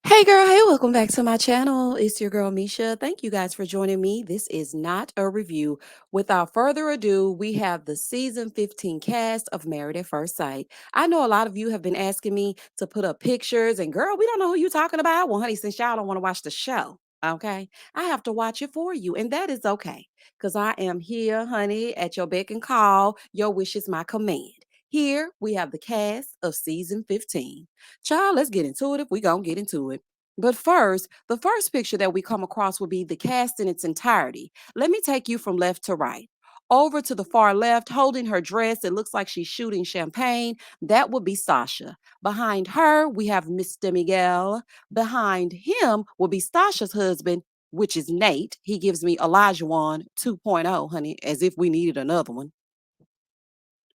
Hey girl, hey, welcome back to my channel. It's your girl Misha. Thank you guys for joining me. This is not a review. Without further ado, we have the season 15 cast of Married at First Sight. I know a lot of you have been asking me to put up pictures, and girl, we don't know who you're talking about. Well, honey, since y'all don't want to watch the show, okay, I have to watch it for you, and that is okay because I am here, honey, at your beck and call. Your wish is my command. Here we have the cast of season 15. Child, let's get into it if we gonna get into it. But first, the first picture that we come across will be the cast in its entirety. Let me take you from left to right. Over to the far left, holding her dress, it looks like she's shooting champagne. That would be Sasha. Behind her, we have Mr. Miguel. Behind him will be Sasha's husband, which is Nate. He gives me Elijah 2.0, honey, as if we needed another one.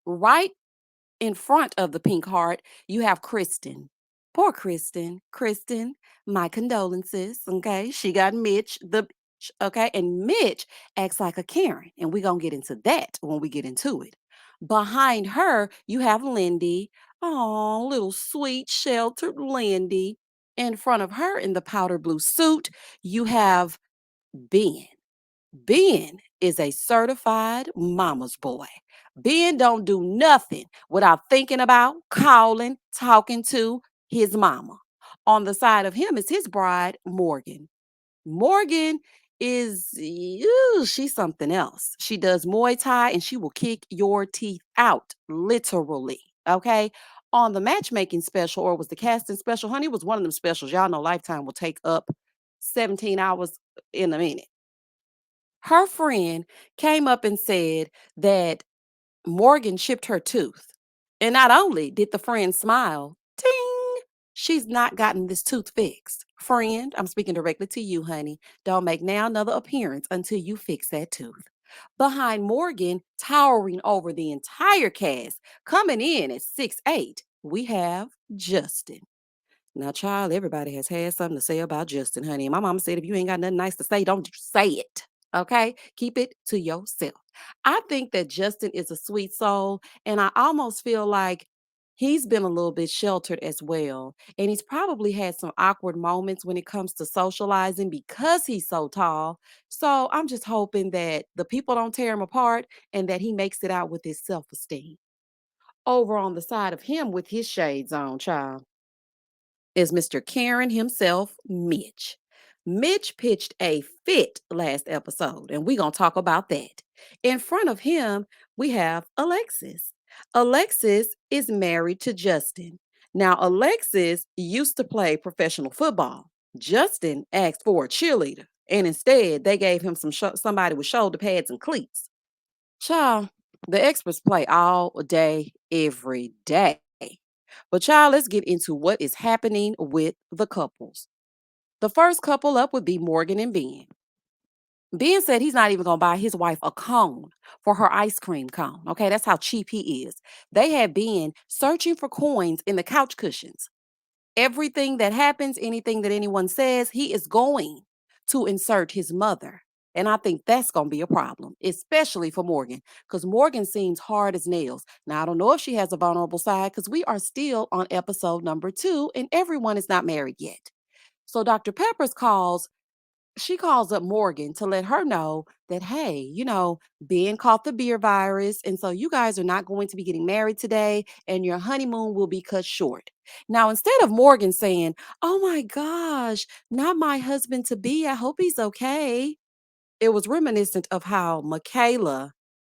Right in front of the pink heart, you have Kristen. Poor Kristen. Kristen, my condolences. Okay. She got Mitch, the bitch. Okay. And Mitch acts like a Karen. And we're going to get into that when we get into it. Behind her, you have Lindy. Oh, little sweet, sheltered Lindy. In front of her, in the powder blue suit, you have Ben. Ben is a certified mama's boy. Ben don't do nothing without thinking about, calling, talking to his mama. On the side of him is his bride, Morgan. Morgan is, she's something else. She does Muay Thai and she will kick your teeth out, literally. Okay. On the matchmaking special, or was the casting special, honey, it was one of them specials. Y'all know Lifetime will take up 17 hours in a minute. Her friend came up and said that Morgan chipped her tooth. And not only did the friend smile, ting, she's not gotten this tooth fixed. Friend, I'm speaking directly to you, honey. Don't make now another appearance until you fix that tooth. Behind Morgan, towering over the entire cast, coming in at 6'8", we have Justin. Now, child, everybody has had something to say about Justin, honey. And my mama said, if you ain't got nothing nice to say, don't say it. Okay? Keep it to yourself. I think that Justin is a sweet soul, and I almost feel like he's been a little bit sheltered as well. And he's probably had some awkward moments when it comes to socializing because he's so tall. So I'm just hoping that the people don't tear him apart and that he makes it out with his self esteem. Over on the side of him with his shades on, child, is Mr. Karen himself, Mitch. Mitch pitched a fit last episode, and we're going to talk about that. In front of him, we have Alexis. Alexis is married to Justin. Now, Alexis used to play professional football. Justin asked for a cheerleader, and instead, they gave him somebody with shoulder pads and cleats. Child, the experts play all day, every day. But child, let's get into what is happening with the couples. The first couple up would be Morgan and Ben. Ben said he's not even going to buy his wife a cone for her ice cream cone. Okay, that's how cheap he is. They had Ben searching for coins in the couch cushions. Everything that happens, anything that anyone says, he is going to insert his mother. And I think that's going to be a problem, especially for Morgan, because Morgan seems hard as nails. Now, I don't know if she has a vulnerable side because we are still on episode number 2 and everyone is not married yet. So Dr. Peppers she calls up Morgan to let her know that, hey, Ben caught the beer virus. And so you guys are not going to be getting married today and your honeymoon will be cut short. Now, instead of Morgan saying, oh my gosh, not my husband to be, I hope he's okay, it was reminiscent of how Michaela,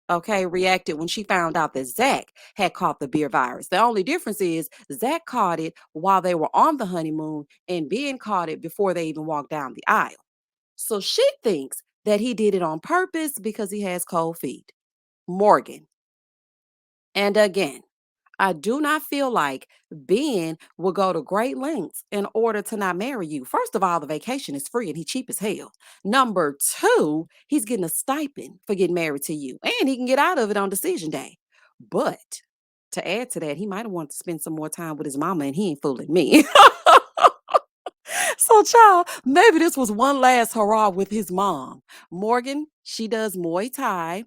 okay, reacted when she found out that Zach had caught the beer virus. The only difference is Zach caught it while they were on the honeymoon and Ben caught it before they even walked down the aisle. So she thinks that he did it on purpose because he has cold feet. Morgan. And again, I do not feel like Ben will go to great lengths in order to not marry you. First of all, the vacation is free and he's cheap as hell. Number two, he's getting a stipend for getting married to you and he can get out of it on decision day. But to add to that, he might have wanted to spend some more time with his mama and he ain't fooling me. So, child, maybe this was one last hurrah with his mom. Morgan, she does Muay Thai.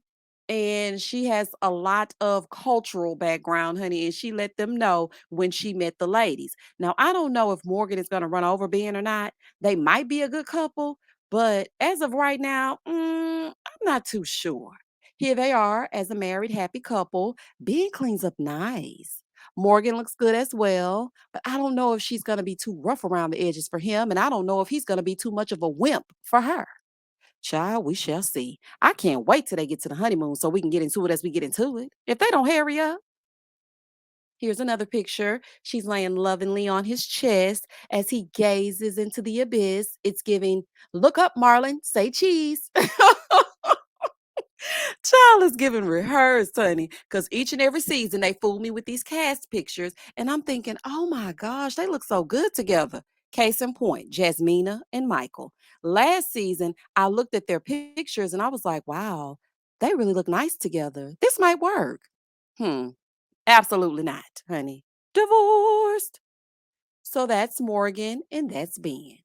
and she has a lot of cultural background, honey, and she let them know when she met the ladies. Now, I don't know if Morgan is going to run over Ben or not. They might be a good couple, but as of right now, I'm not too sure. Here they are as a married, happy couple. Ben cleans up nice. Morgan looks good as well, but I don't know if she's going to be too rough around the edges for him, and I don't know if he's going to be too much of a wimp for her. Child, we shall see. I can't wait till they get to the honeymoon so we can get into it as we get into it. If they don't hurry up, here's another picture. She's laying lovingly on his chest as he gazes into the abyss. It's giving, look up, Marlon, say cheese. Child is giving rehearsed, honey, because each and every season they fool me with these cast pictures, and I'm thinking, oh my gosh, they look so good together. Case in point, Jasmina and Michael. Last season, I looked at their pictures and I was like, wow, they really look nice together. This might work. Hmm, absolutely not, honey. Divorced. So that's Morgan and that's Ben.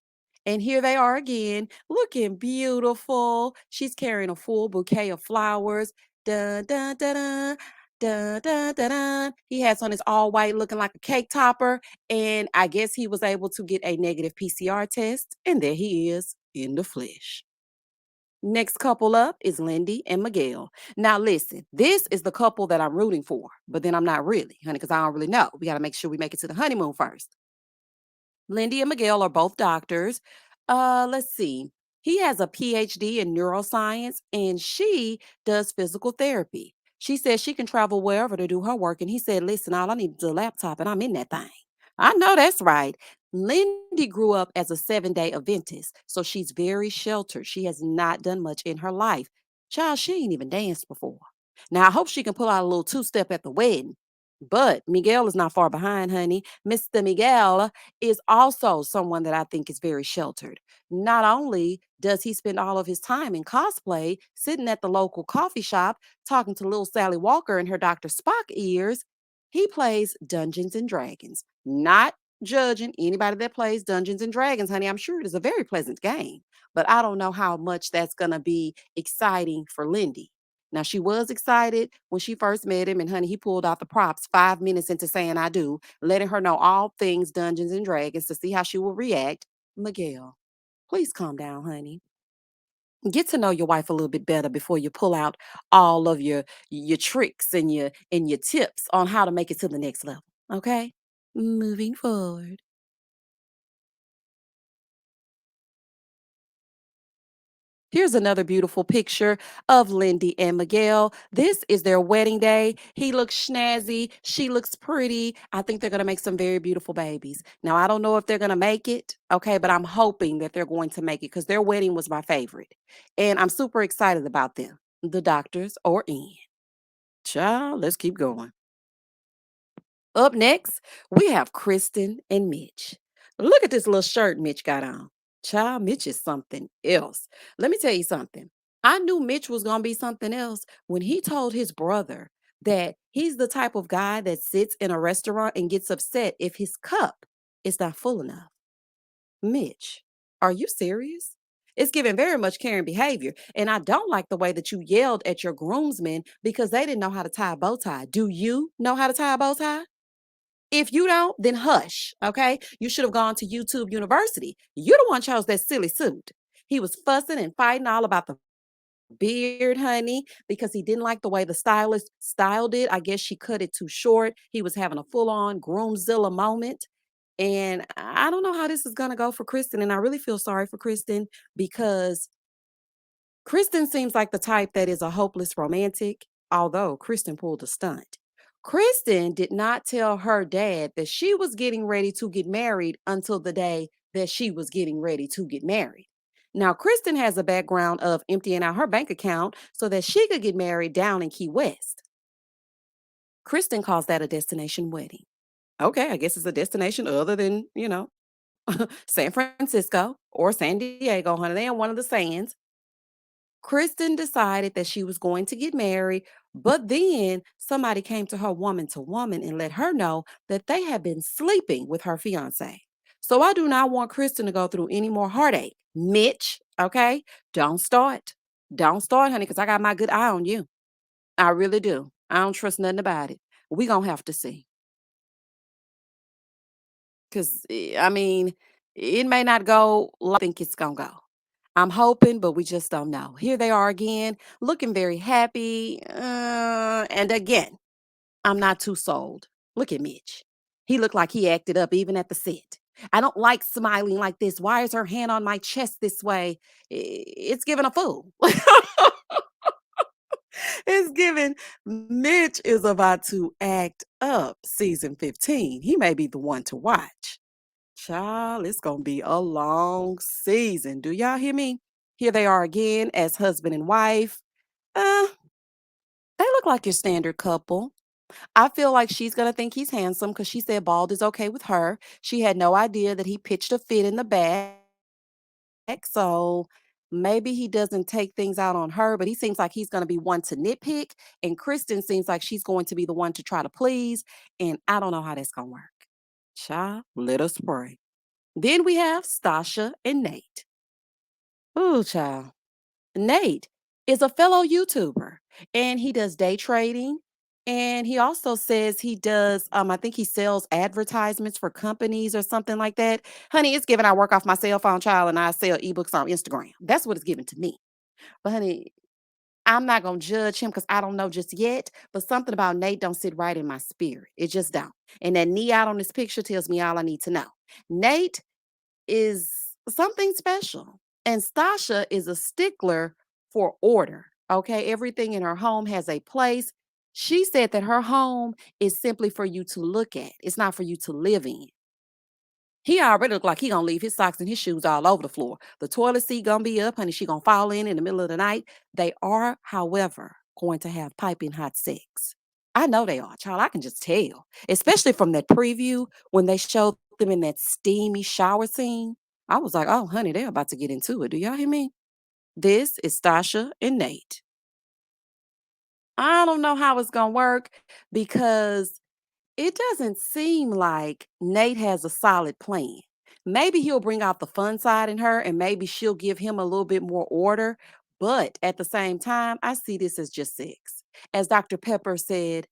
And here they are again, looking beautiful. She's carrying a full bouquet of flowers. Dun, dun, dun, dun. Dun, dun, dun, dun. He has on his all white looking like a cake topper. And I guess he was able to get a negative PCR test. And there he is in the flesh. Next couple up is Lindy and Miguel. Now, listen, this is the couple that I'm rooting for, but then I'm not really, honey, because I don't really know. We got to make sure we make it to the honeymoon first. Lindy and Miguel are both doctors. Let's see. He has a PhD in neuroscience and she does physical therapy. She says she can travel wherever to do her work. And he said, listen, all I need is a laptop and I'm in that thing. I know that's right. Lindy grew up as a 7-day Adventist, so she's very sheltered. She has not done much in her life. Child, she ain't even danced before. Now, I hope she can pull out a little two-step at the wedding. But Miguel is not far behind, honey. Mr. Miguel is also someone that I think is very sheltered. Not only does he spend all of his time in cosplay, sitting at the local coffee shop, talking to little Sally Walker in her Dr. Spock ears, he plays Dungeons and Dragons. Not judging anybody that plays Dungeons and Dragons, honey. I'm sure it is a very pleasant game, but I don't know how much that's going to be exciting for Lindy. Now, she was excited when she first met him, and honey, he pulled out the props 5 minutes into saying I do, letting her know all things Dungeons and Dragons to see how she will react. Miguel, please calm down, honey. Get to know your wife a little bit better before you pull out all of your tricks and your tips on how to make it to the next level. Okay? Moving forward. Here's another beautiful picture of Lindy and Miguel. This is their wedding day. He looks snazzy. She looks pretty. I think they're going to make some very beautiful babies. Now, I don't know if they're going to make it, okay, but I'm hoping that they're going to make it because their wedding was my favorite. And I'm super excited about them. The doctors are in. Child, let's keep going. Up next, we have Kristen and Mitch. Look at this little shirt Mitch got on. Child, Mitch is something else. Let me tell you something. I knew Mitch was going to be something else when he told his brother that he's the type of guy that sits in a restaurant and gets upset if his cup is not full enough. Mitch, are you serious? It's giving very much caring behavior. And I don't like the way that you yelled at your groomsmen because they didn't know how to tie a bow tie. Do you know how to tie a bow tie? If you don't, then hush, okay? You should have gone to YouTube University. You the one chose that silly suit. He was fussing and fighting all about the beard, honey, because he didn't like the way the stylist styled it. I guess she cut it too short. He was having a full-on groomzilla moment. And I don't know how this is gonna go for Kristen. And I really feel sorry for Kristen because Kristen seems like the type that is a hopeless romantic, although Kristen pulled a stunt. Kristen did not tell her dad that she was getting ready to get married until the day that she was getting ready to get married. Now, Kristen has a background of emptying out her bank account so that she could get married down in Key West. Kristen calls that a destination wedding. Okay, I guess it's a destination other than, San Francisco or San Diego, honey. They in one of the sands. Kristen decided that she was going to get married, but then somebody came to woman and let her know that they had been sleeping with her fiance. So I do not want Kristen to go through any more heartache. Mitch, okay? Don't start. Don't start, honey, because I got my good eye on you. I really do. I don't trust nothing about it. We gonna have to see. Cause I mean, it may not go like I think it's gonna go. I'm hoping, but we just don't know. Here they are again, looking very happy. And again, I'm not too sold. Look at Mitch. He looked like he acted up even at the set. I don't like smiling like this. Why is her hand on my chest this way? It's giving a fool. It's giving Mitch is about to act up season 15. He may be the one to watch. Child, it's gonna be a long season. Do y'all hear me? Here they are again as husband and wife. Uh, they look like your standard couple. I feel like she's gonna think he's handsome because she said bald is okay with her. She had no idea that he pitched a fit in the back, so maybe he doesn't take things out on her, but he seems like he's gonna be one to nitpick, and Kristen seems like she's going to be the one to try to please, and I don't know how that's gonna work. Child, let us pray. Then we have Stacia and Nate. Ooh, child. Nate is a fellow YouTuber and he does day trading. And he also says he does, I think he sells advertisements for companies or something like that. Honey, it's giving I work off my cell phone, child, and I sell ebooks on Instagram. That's what it's giving to me. But honey, I'm not gonna judge him because I don't know just yet. But something about Nate don't sit right in my spirit. It just don't. And that knee out on this picture tells me all I need to know. Nate is something special. And Stasha is a stickler for order. Okay. Everything in her home has a place. She said that her home is simply for you to look at, it's not for you to live in. He already look like he gonna leave his socks and his shoes all over the floor. The toilet seat gonna be up, honey. She gonna fall in the middle of the night. They are, however, going to have piping hot sex. I know they are, child. I can just tell, especially from that preview when they showed them in that steamy shower scene. I was like, oh, honey, they're about to get into it. Do y'all hear me? This is Stasha and Nate. I don't know how it's gonna work because it doesn't seem like Nate has a solid plan. Maybe he'll bring out the fun side in her and maybe she'll give him a little bit more order. But at the same time, I see this as just sex. As Dr. Pepper said,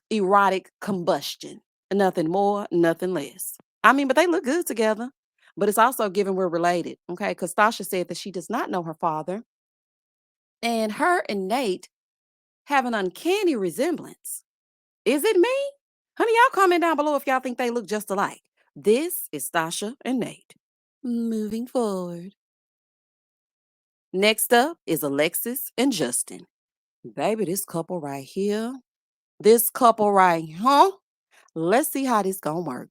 erotic combustion. Nothing more, nothing less. I mean, but they look good together. But it's also given we're related, okay? Because Stasha said that she does not know her father. And her and Nate have an uncanny resemblance. Is it me? Honey, y'all comment down below if y'all think they look just alike. This is Stasha and Nate. Moving forward. Next up is Alexis and Justin. Baby, this couple right here. This couple right, huh? Let's see how this gonna work.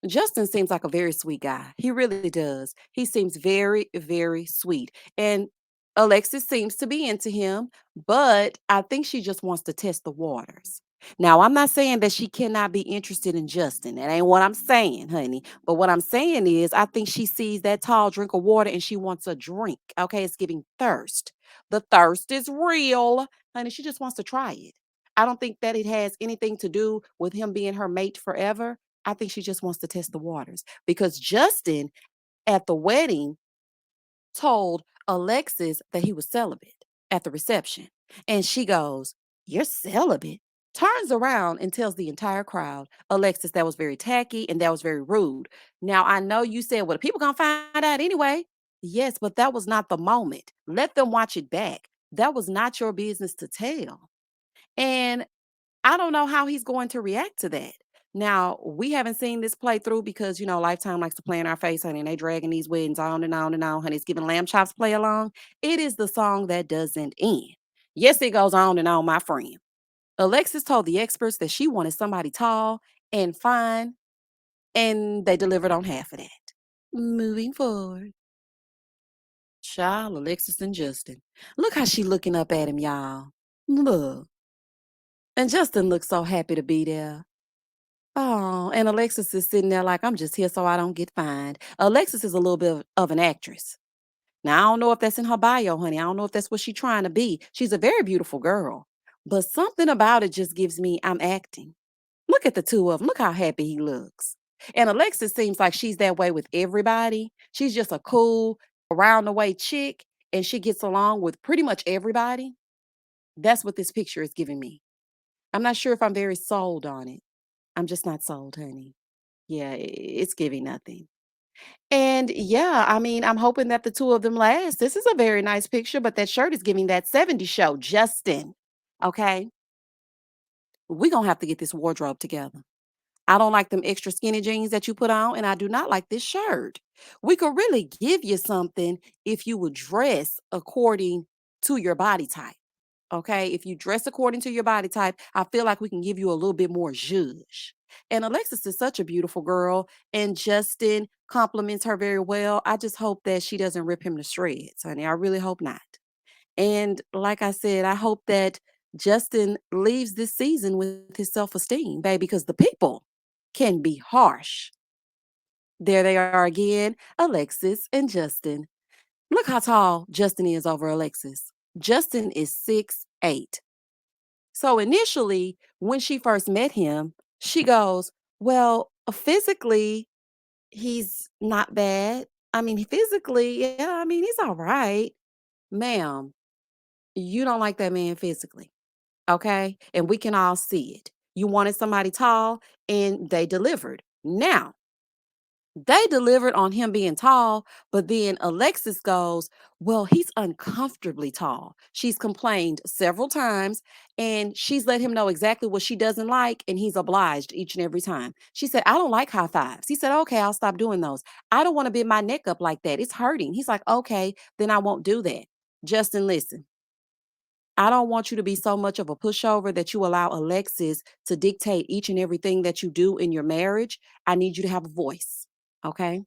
Justin seems like a very sweet guy. He really does. He seems very, very sweet. And Alexis seems to be into him, but I think she just wants to test the waters. Now, I'm not saying that she cannot be interested in Justin. That ain't what I'm saying, honey. But what I'm saying is, I think she sees that tall drink of water and she wants a drink. Okay, it's giving thirst. The thirst is real, honey. She just wants to try it. I don't think that it has anything to do with him being her mate forever. I think she just wants to test the waters because Justin at the wedding told Alexis that he was celibate at the reception. And she goes, "You're celibate?" Turns around and tells the entire crowd, "Alexis, that was very tacky and that was very rude. Now, I know you said, well, the people gonna find out anyway." Yes, but that was not the moment. Let them watch it back. That was not your business to tell. And I don't know how he's going to react to that. Now, we haven't seen this play through because, Lifetime likes to play in our face, honey, and they dragging these weddings on and on and on, honey. It's giving lamb chops play along. It is the song that doesn't end. Yes, it goes on and on, my friend. Alexis told the experts that she wanted somebody tall and fine, and they delivered on half of that. Moving forward. Child, Alexis and Justin. Look how she looking up at him, y'all. Look. And Justin looks so happy to be there. Oh, and Alexis is sitting there like, I'm just here so I don't get fined. Alexis is a little bit of an actress. Now, I don't know if that's in her bio, honey. I don't know if that's what she's trying to be. She's a very beautiful girl. But something about it just gives me, I'm acting. Look at the two of them. Look how happy he looks. And Alexis seems like she's that way with everybody. She's just a cool, around the way chick, and she gets along with pretty much everybody. That's what this picture is giving me. I'm not sure if I'm very sold on it. I'm just not sold, honey. Yeah, it's giving nothing. And yeah, I mean, I'm hoping that the two of them last. This is a very nice picture, but that shirt is giving that 70s show, Justin. Okay. We're going to have to get this wardrobe together. I don't like them extra skinny jeans that you put on, and I do not like this shirt. We could really give you something if you would dress according to your body type. Okay. If you dress according to your body type, I feel like we can give you a little bit more zhuzh. And Alexis is such a beautiful girl, and Justin compliments her very well. I just hope that she doesn't rip him to shreds, honey. I really hope not. And like I said, I hope that Justin leaves this season with his self esteem, baby, because the people can be harsh. There they are again, Alexis and Justin. Look how tall Justin is over Alexis. Justin is 6'8". So initially, when she first met him, she goes, well, physically, he's not bad. I mean, physically, yeah, I mean, he's all right. Ma'am, you don't like that man physically. Okay. And we can all see it. You wanted somebody tall and they delivered. Now, they delivered on him being tall, but then Alexis goes, well, he's uncomfortably tall. She's complained several times and she's let him know exactly what she doesn't like, and he's obliged each and every time. She said, I don't like high fives. He said, okay, I'll stop doing those. I don't want to bend my neck up like that. It's hurting. He's like, okay, then I won't do that. Justin, listen. I don't want you to be so much of a pushover that you allow Alexis to dictate each and everything that you do in your marriage. I need you to have a voice. Okay.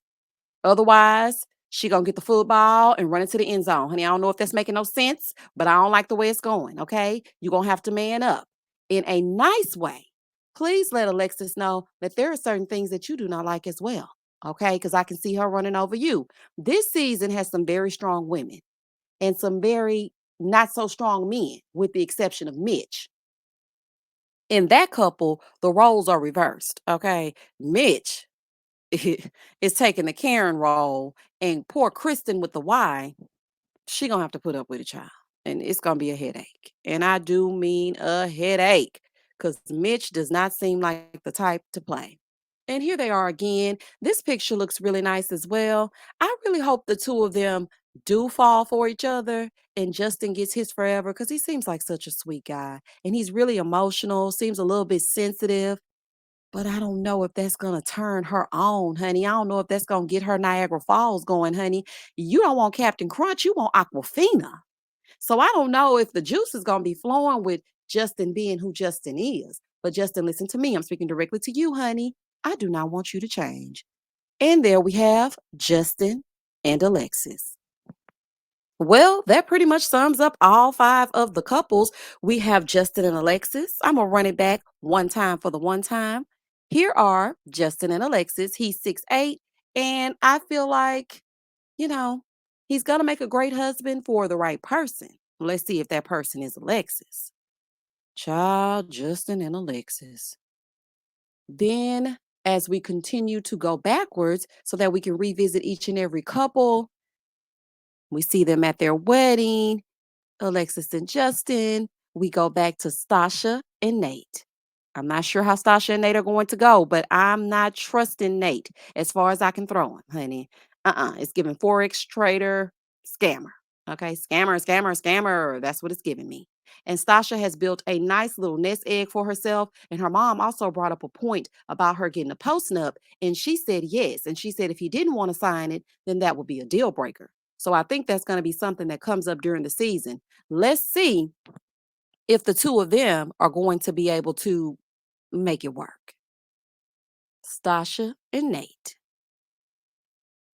Otherwise, she gonna get the football and run into the end zone. Honey, I don't know if that's making no sense, but I don't like the way it's going. Okay. You're gonna have to man up in a nice way. Please let Alexis know that there are certain things that you do not like as well. Okay. Because I can see her running over you. This season has some very strong women and some very not so strong men, with the exception of Mitch. In that couple, the roles are reversed. Okay. Mitch is taking the Karen role, and poor Kristen with the Y, she gonna have to put up with a child. And it's gonna be a headache. And I do mean a headache. Because Mitch does not seem like the type to play. And here they are again. This picture looks really nice as well. I really hope the two of them do fall for each other and Justin gets his forever because he seems like such a sweet guy. And he's really emotional, seems a little bit sensitive. But I don't know if that's gonna turn her on, honey. I don't know if that's gonna get her Niagara Falls going, honey. You don't want Captain Crunch, you want Aquafina. So I don't know if the juice is gonna be flowing with Justin being who Justin is. But Justin, listen to me. I'm speaking directly to you, honey. I do not want you to change. And there we have Justin and Alexis. Well, that pretty much sums up all five of the couples. We have Justin and Alexis. I'm going to run it back one time for the one time. Here are Justin and Alexis. He's 6'8", and I feel like, you know, he's going to make a great husband for the right person. Let's see if that person is Alexis. Child, Justin and Alexis. Then, as we continue to go backwards so that we can revisit each and every couple, we see them at their wedding. Alexis and Justin. We go back to Stacia and Nate. I'm not sure how Stacia and Nate are going to go, but I'm not trusting Nate as far as I can throw him, honey. It's giving Forex trader scammer. Okay. Scammer, scammer, scammer. That's what it's giving me. And Stasha has built a nice little nest egg for herself. And her mom also brought up a point about her getting a post nup. And she said yes. And she said if he didn't want to sign it, then that would be a deal breaker. So I think that's going to be something that comes up during the season. Let's see if the two of them are going to be able to make it work. Stasha and Nate.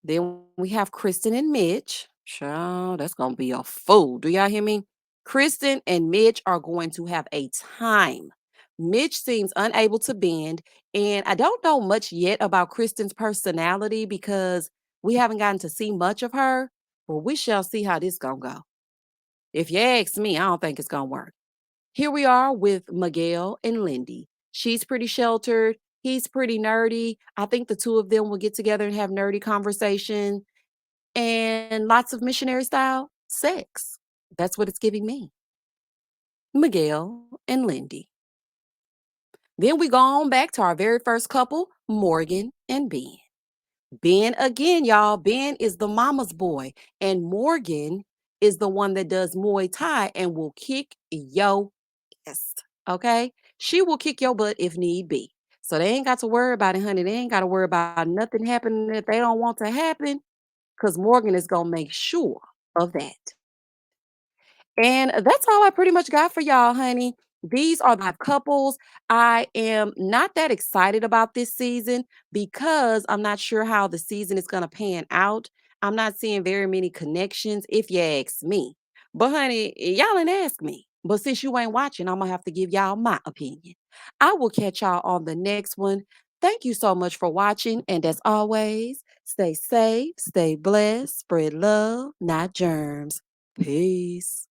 Then we have Kristen and Mitch. Child, that's going to be a fool. Do y'all hear me? Kristen and Mitch are going to have a time. Mitch seems unable to bend, and I don't know much yet about Kristen's personality because we haven't gotten to see much of her, but we shall see how this going to go. If you ask me, I don't think it's going to work. Here we are with Miguel and Lindy. She's pretty sheltered. He's pretty nerdy. I think the two of them will get together and have nerdy conversation and lots of missionary style sex. That's what it's giving me. Miguel and Lindy. Then we go on back to our very first couple, Morgan and Ben. Ben again, y'all. Ben is the mama's boy, and Morgan is the one that does Muay Thai and will kick your ass. Okay, she will kick your butt if need be. So they ain't got to worry about it, honey. They ain't got to worry about nothing happening that they don't want to happen, because Morgan is gonna make sure of that. And that's all I pretty much got for y'all, honey. These are the couples. I am not that excited about this season because I'm not sure how the season is going to pan out. I'm not seeing very many connections, if you ask me. But, honey, y'all ain't ask me. But since you ain't watching, I'm going to have to give y'all my opinion. I will catch y'all on the next one. Thank you so much for watching. And as always, stay safe, stay blessed, spread love, not germs. Peace.